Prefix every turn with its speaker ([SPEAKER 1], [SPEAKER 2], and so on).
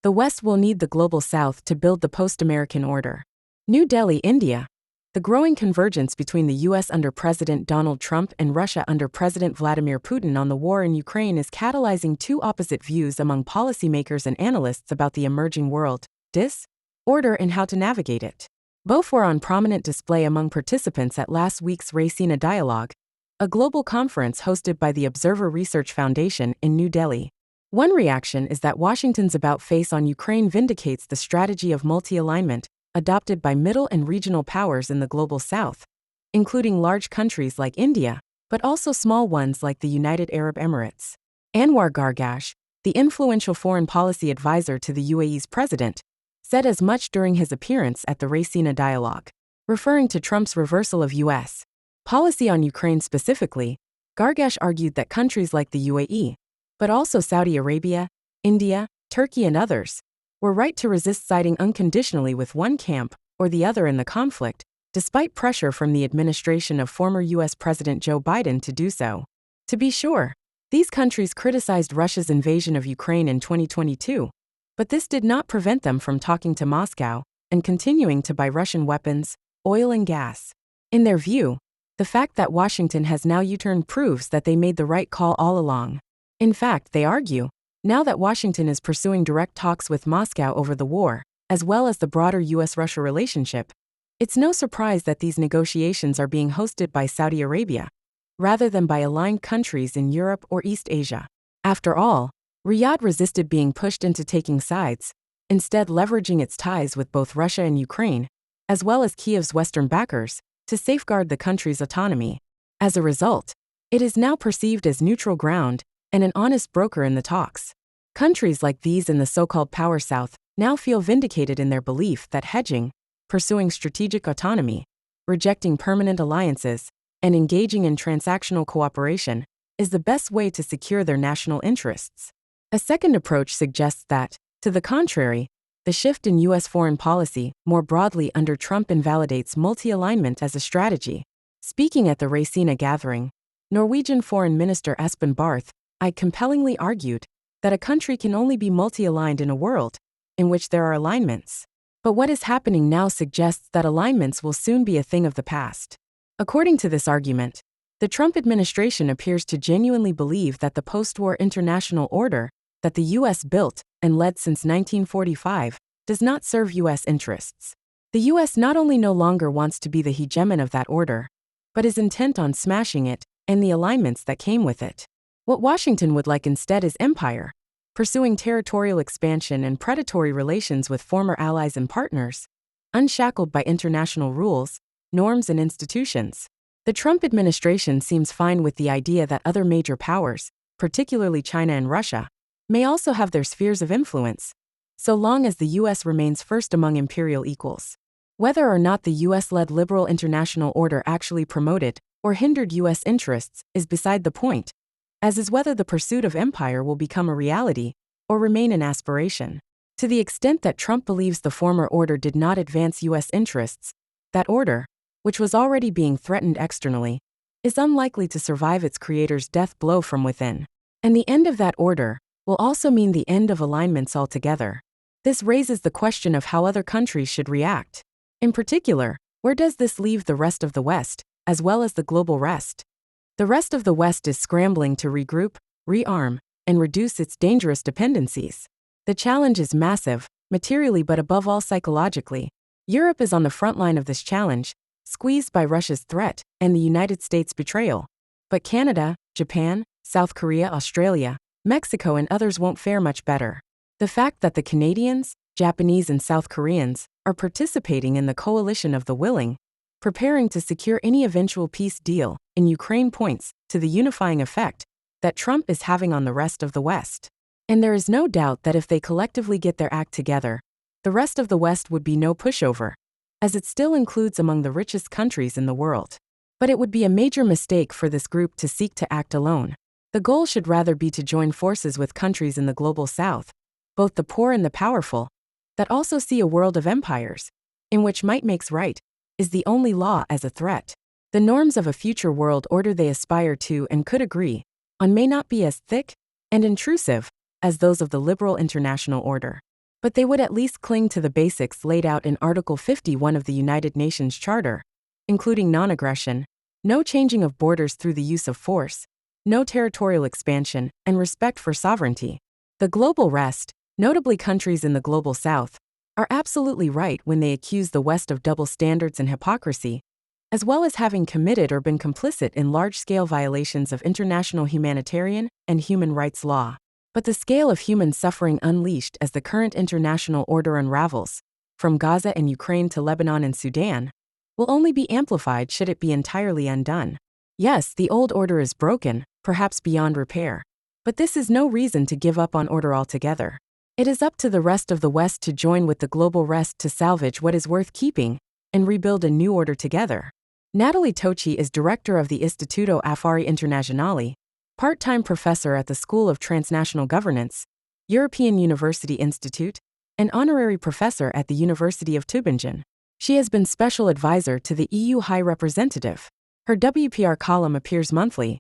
[SPEAKER 1] The West will need the global South to build the post-American order. New Delhi, India. The growing convergence between the U.S. under President Donald Trump and Russia under President Vladimir Putin on the war in Ukraine is catalyzing two opposite views among policymakers and analysts about the emerging world, order and how to navigate it. Both were on prominent display among participants at last week's Raisina Dialogue, a global conference hosted by the Observer Research Foundation in New Delhi. One reaction is that Washington's about-face on Ukraine vindicates the strategy of multi-alignment adopted by middle and regional powers in the global South, including large countries like India, but also small ones like the United Arab Emirates. Anwar Gargash, the influential foreign policy advisor to the UAE's president, said as much during his appearance at the Raisina Dialogue. Referring to Trump's reversal of U.S. policy on Ukraine specifically, Gargash argued that countries like the UAE, but also Saudi Arabia, India, Turkey and others, were right to resist siding unconditionally with one camp or the other in the conflict, despite pressure from the administration of former U.S. President Joe Biden to do so. To be sure, these countries criticized Russia's invasion of Ukraine in 2022, but this did not prevent them from talking to Moscow and continuing to buy Russian weapons, oil and gas. In their view, the fact that Washington has now U-turned proves that they made the right call all along. In fact, they argue, now that Washington is pursuing direct talks with Moscow over the war, as well as the broader U.S.-Russia relationship, it's no surprise that these negotiations are being hosted by Saudi Arabia, rather than by aligned countries in Europe or East Asia. After all, Riyadh resisted being pushed into taking sides, instead leveraging its ties with both Russia and Ukraine, as well as Kiev's Western backers, to safeguard the country's autonomy. As a result, it is now perceived as neutral ground and an honest broker in the talks. Countries like these in the so-called Power South now feel vindicated in their belief that hedging, pursuing strategic autonomy, rejecting permanent alliances, and engaging in transactional cooperation is the best way to secure their national interests. A second approach suggests that, to the contrary, the shift in U.S. foreign policy more broadly under Trump invalidates multi-alignment as a strategy. Speaking at the Raisina gathering, Norwegian Foreign Minister Espen Barth compellingly argued that a country can only be multi-aligned in a world in which there are alignments. But what is happening now suggests that alignments will soon be a thing of the past. According to this argument, the Trump administration appears to genuinely believe that the post-war international order that the U.S. built and led since 1945 does not serve U.S. interests. The U.S. not only no longer wants to be the hegemon of that order, but is intent on smashing it and the alignments that came with it. What Washington would like instead is empire, pursuing territorial expansion and predatory relations with former allies and partners, unshackled by international rules, norms and institutions. The Trump administration seems fine with the idea that other major powers, particularly China and Russia, may also have their spheres of influence, so long as the U.S. remains first among imperial equals. Whether or not the U.S.-led liberal international order actually promoted or hindered U.S. interests is beside the point, as is whether the pursuit of empire will become a reality or remain an aspiration. To the extent that Trump believes the former order did not advance U.S. interests, that order, which was already being threatened externally, is unlikely to survive its creator's death blow from within. And the end of that order will also mean the end of alignments altogether. This raises the question of how other countries should react. In particular, where does this leave the rest of the West, as well as the global rest? The rest of the West is scrambling to regroup, rearm, and reduce its dangerous dependencies. The challenge is massive, materially but above all psychologically. Europe is on the front line of this challenge, squeezed by Russia's threat and the United States' betrayal. But Canada, Japan, South Korea, Australia, Mexico and others won't fare much better. The fact that the Canadians, Japanese and South Koreans are participating in the coalition of the willing, preparing to secure any eventual peace deal in Ukraine points to the unifying effect that Trump is having on the rest of the West. And there is no doubt that if they collectively get their act together, the rest of the West would be no pushover, as it still includes among the richest countries in the world. But it would be a major mistake for this group to seek to act alone. The goal should rather be to join forces with countries in the global South, both the poor and the powerful, that also see a world of empires, in which might makes right, is the only law as a threat. The norms of a future world order they aspire to and could agree on may not be as thick and intrusive as those of the liberal international order. but they would at least cling to the basics laid out in Article 51 of the United Nations Charter, including non-aggression, no changing of borders through the use of force, no territorial expansion, and respect for sovereignty. The global rest, notably countries in the global south, are absolutely right when they accuse the West of double standards and hypocrisy, as well as having committed or been complicit in large-scale violations of international humanitarian and human rights law. But the scale of human suffering unleashed as the current international order unravels, from Gaza and Ukraine to Lebanon and Sudan, will only be amplified should it be entirely undone. Yes, the old order is broken, perhaps beyond repair. But this is no reason to give up on order altogether. It is up to the rest of the West to join with the global rest to salvage what is worth keeping and rebuild a new order together. Nathalie Tocci is director of the Istituto Affari Internazionali, part-time professor at the School of Transnational Governance, European University Institute, and honorary professor at the University of Tübingen. She has been special advisor to the EU High Representative. Her WPR column appears monthly,